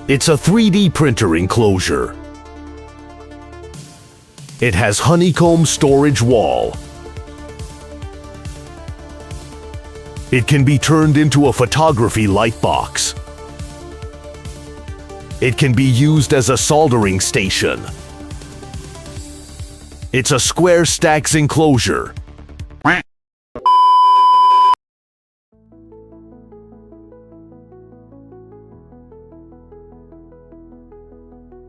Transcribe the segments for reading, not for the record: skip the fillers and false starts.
It's a 3D printer enclosure. It has honeycomb storage wall. It can be turned into a photography lightbox. It can be used as a soldering station. It's a square stacks enclosure.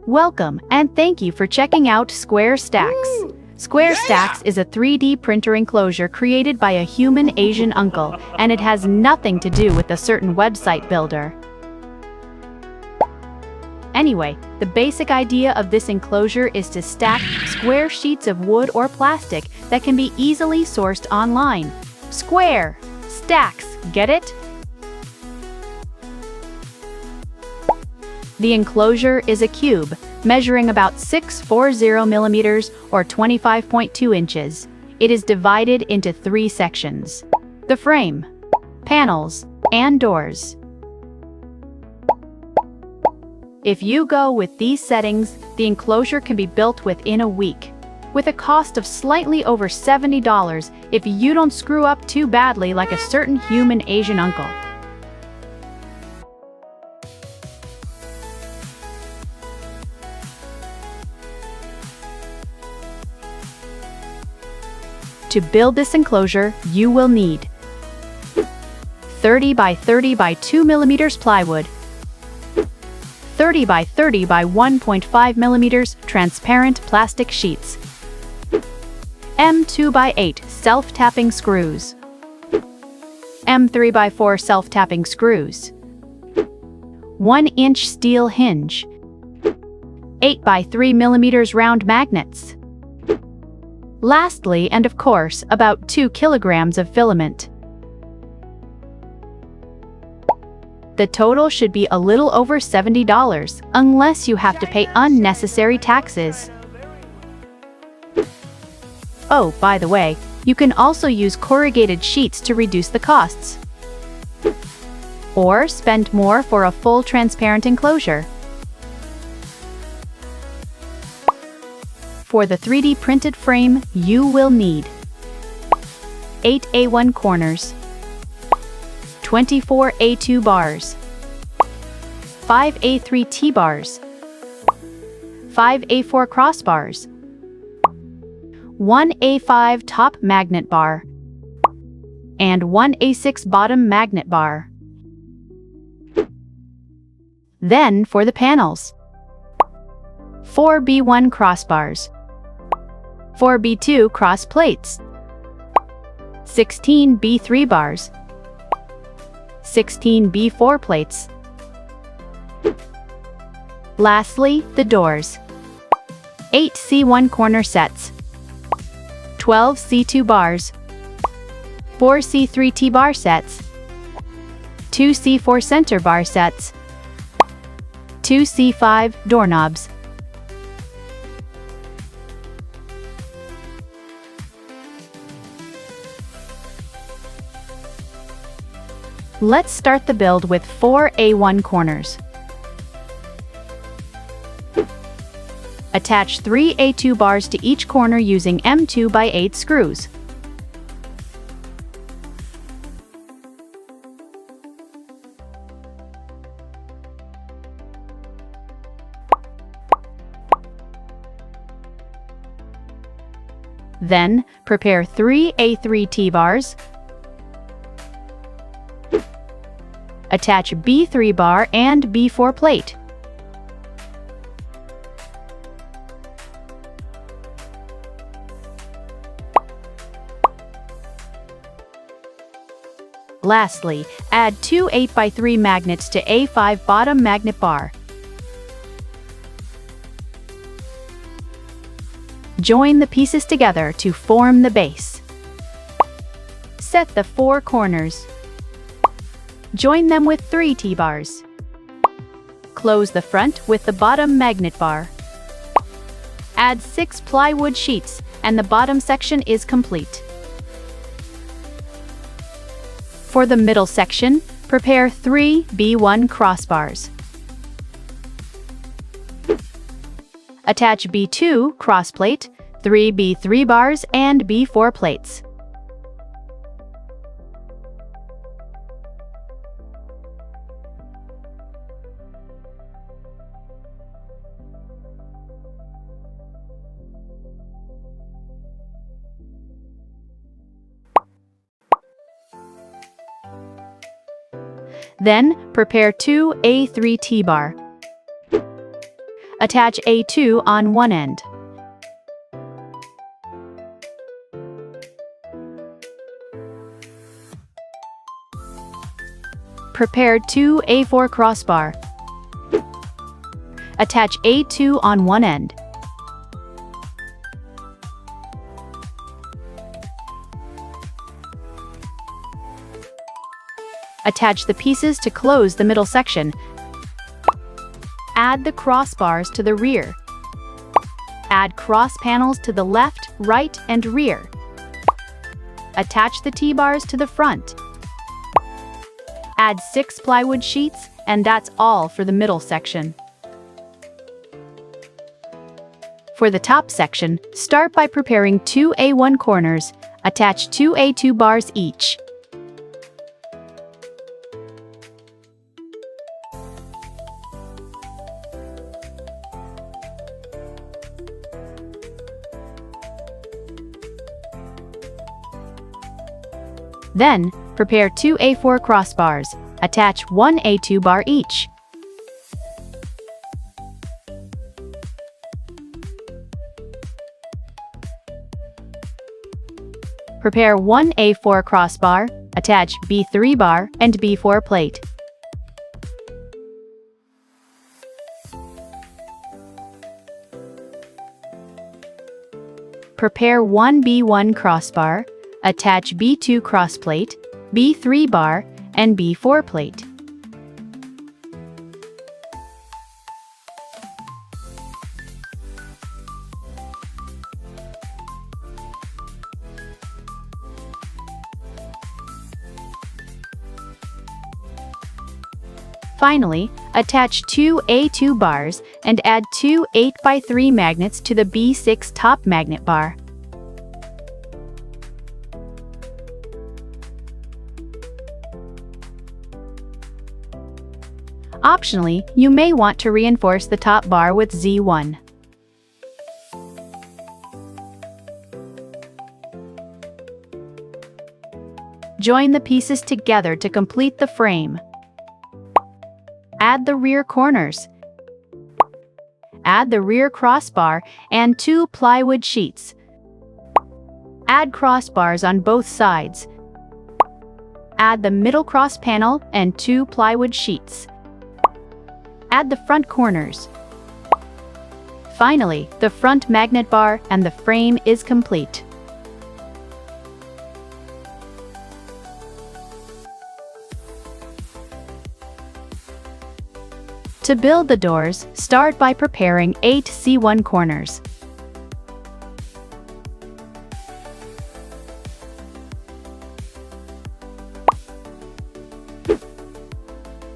Welcome, and thank you for checking out Square Stacks. Square Stacks is a 3D printer enclosure created by a human Asian uncle, and it has nothing to do with a certain website builder. Anyway, the basic idea of this enclosure is to stack square sheets of wood or plastic that can be easily sourced online. Square Stacks, get it? The enclosure is a cube, measuring about 640 millimeters or 25.2 inches. It is divided into 3 sections: the frame, panels, and doors. If you go with these settings, the enclosure can be built within a week, with a cost of slightly over $70 if you don't screw up too badly like a certain human Asian uncle. To build this enclosure, you will need 30 by 30 by 2 millimeters plywood, 30 by 30 by 1.5 millimeters transparent plastic sheets, M2 by 8 self-tapping screws, M3 by 4 self-tapping screws, 1-inch steel hinge, 8 by 3 millimeters round magnets. Lastly, and of course, about 2 kilograms of filament. The total should be a little over $70, unless you have to pay unnecessary taxes. Oh, by the way, you can also use corrugated sheets to reduce the costs. Or spend more for a full transparent enclosure. For the 3D printed frame, you will need 8 A1 corners, 24 A2 bars, 5 A3 T-bars, 5 A4 crossbars, 1 A5 top magnet bar, and 1 A6 bottom magnet bar. Then for the panels, 4 B1 crossbars, 4 B2 cross plates, 16 B3 bars, 16 B4 plates. Lastly, the doors. 8 C1 corner sets, 12 C2 bars, 4 C3 T-bar sets, 2 C4 center bar sets, 2 C5 doorknobs. Let's start the build with 4 A1 corners. Attach 3 A2 bars to each corner using M2 by 8 screws. Then, prepare 3 A3 T-bars. Attach B3 bar and B4 plate. Lastly, add 2 8 by 3 magnets to A5 bottom magnet bar. Join the pieces together to form the base. Set the 4 corners. Join them with 3 T-bars. Close the front with the bottom magnet bar. Add 6 plywood sheets, and the bottom section is complete. For the middle section, prepare 3 B1 crossbars. Attach B2 crossplate, 3 B3 bars, and B4 plates. Then, prepare 2 A3 T-bar. Attach A2 on one end. Prepare 2 A4 crossbar. Attach A2 on one end. Attach the pieces to close the middle section. Add the crossbars to the rear. Add cross panels to the left, right, and rear. Attach the T-bars to the front. Add 6 plywood sheets, and that's all for the middle section. For the top section, start by preparing 2 A1 corners. Attach 2 A2 bars each. Then, prepare 2 A4 crossbars. Attach 1 A2 bar each. Prepare 1 A4 crossbar. Attach B3 bar and B4 plate. Prepare 1 B1 crossbar. Attach B2 crossplate, B3 bar, and B4 plate. Finally, attach 2 A2 bars and add 2 8x3 magnets to the B6 top magnet bar. Optionally, you may want to reinforce the top bar with Z1. Join the pieces together to complete the frame. Add the rear corners. Add the rear crossbar and 2 plywood sheets. Add crossbars on both sides. Add the middle cross panel and 2 plywood sheets. Add the front corners. Finally, the front magnet bar and the frame is complete. To build the doors, start by preparing 8 C1 corners.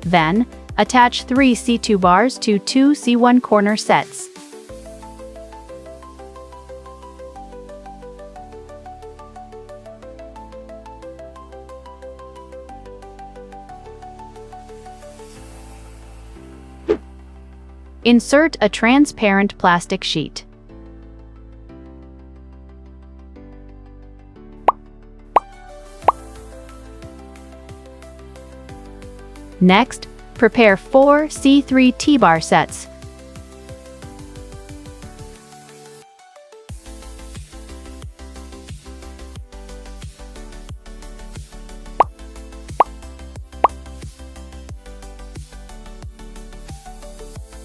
Then, attach 3 C2 bars to 2 C1 corner sets. Insert a transparent plastic sheet. Next, prepare 4 C3 T-bar sets.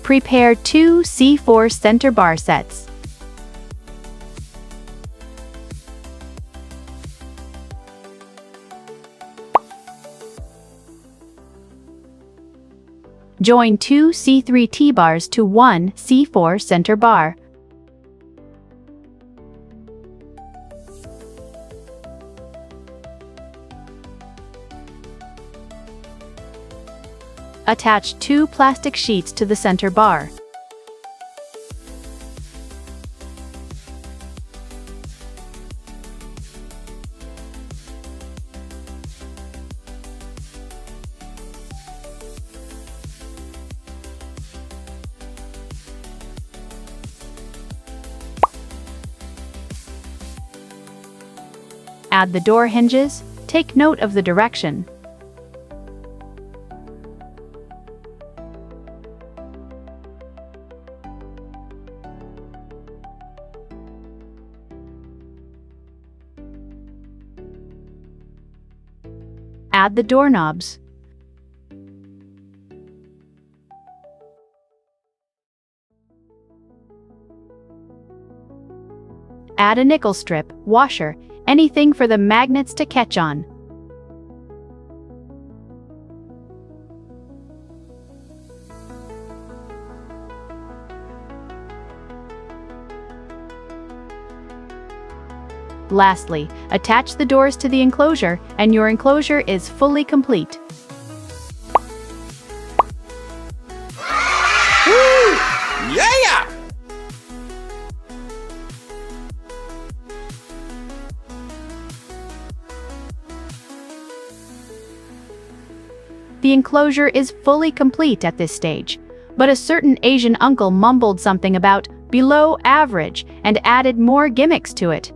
Prepare 2 C4 center bar sets. Join 2 C3 T-bars to 1 C4 center bar. Attach 2 plastic sheets to the center bar. Add the door hinges. Take note of the direction. Add the doorknobs. Add a nickel strip, washer, anything for the magnets to catch on. Lastly, attach the doors to the enclosure, and your enclosure is fully complete. Woo! Yeah! The enclosure is fully complete at this stage, but a certain Asian uncle mumbled something about below average and added more gimmicks to it.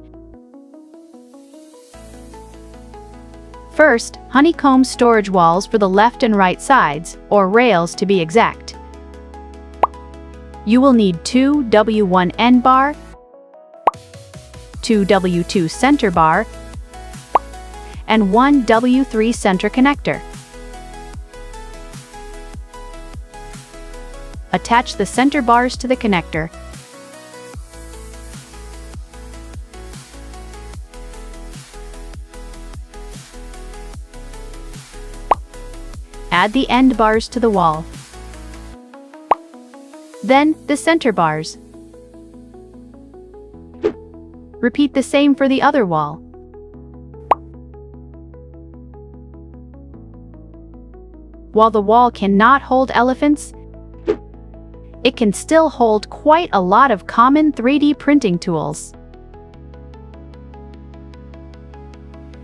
First, honeycomb storage walls for the left and right sides, or rails to be exact. You will need 2 W1 end bar, 2 W2 center bar, and 1 W3 center connector. Attach the center bars to the connector. Add the end bars to the wall. Then the center bars. Repeat the same for the other wall. While the wall cannot hold elephants, it can still hold quite a lot of common 3D printing tools.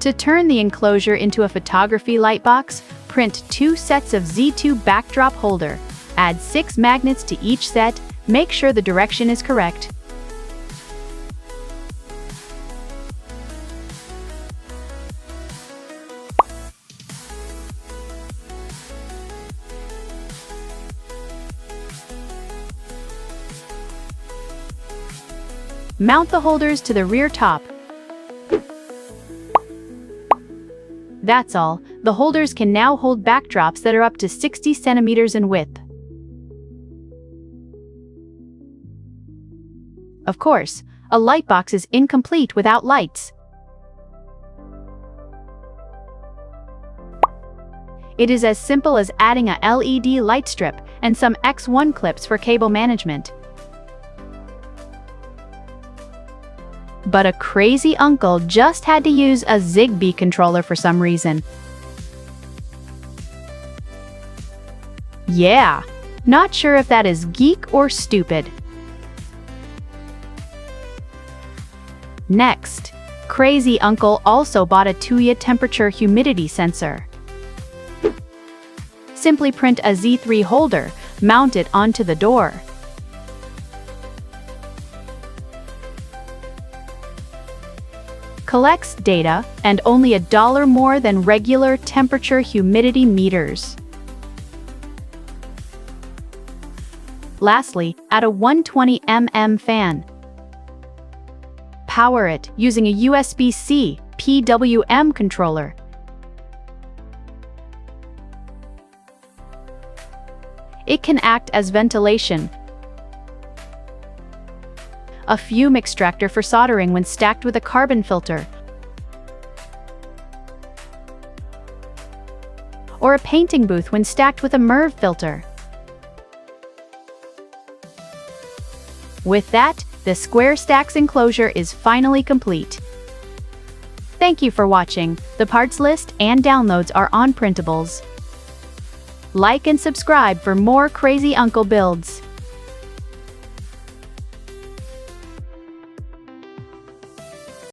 To turn the enclosure into a photography lightbox, print 2 sets of Z2 backdrop holder. Add 6 magnets to each set. Make sure the direction is correct. Mount the holders to the rear top. That's all. The holders can now hold backdrops that are up to 60 centimeters in width. Of course, a lightbox is incomplete without lights. It is as simple as adding a LED light strip and some X1 clips for cable management. But a crazy uncle just had to use a Zigbee controller for some reason. Yeah, not sure if that is geek or stupid. Next, crazy uncle also bought a Tuya temperature humidity sensor. Simply print a Z3 holder, mount it onto the door. Collects data, and only $1 more than regular temperature humidity meters. Lastly, add a 120 mm fan. Power it using a USB-C PWM controller. It can act as ventilation, a fume extractor for soldering when stacked with a carbon filter, or a painting booth when stacked with a MERV filter. With that, the Square Stacks enclosure is finally complete. Thank you for watching. The parts list and downloads are on Printables. Like and subscribe for more crazy uncle builds.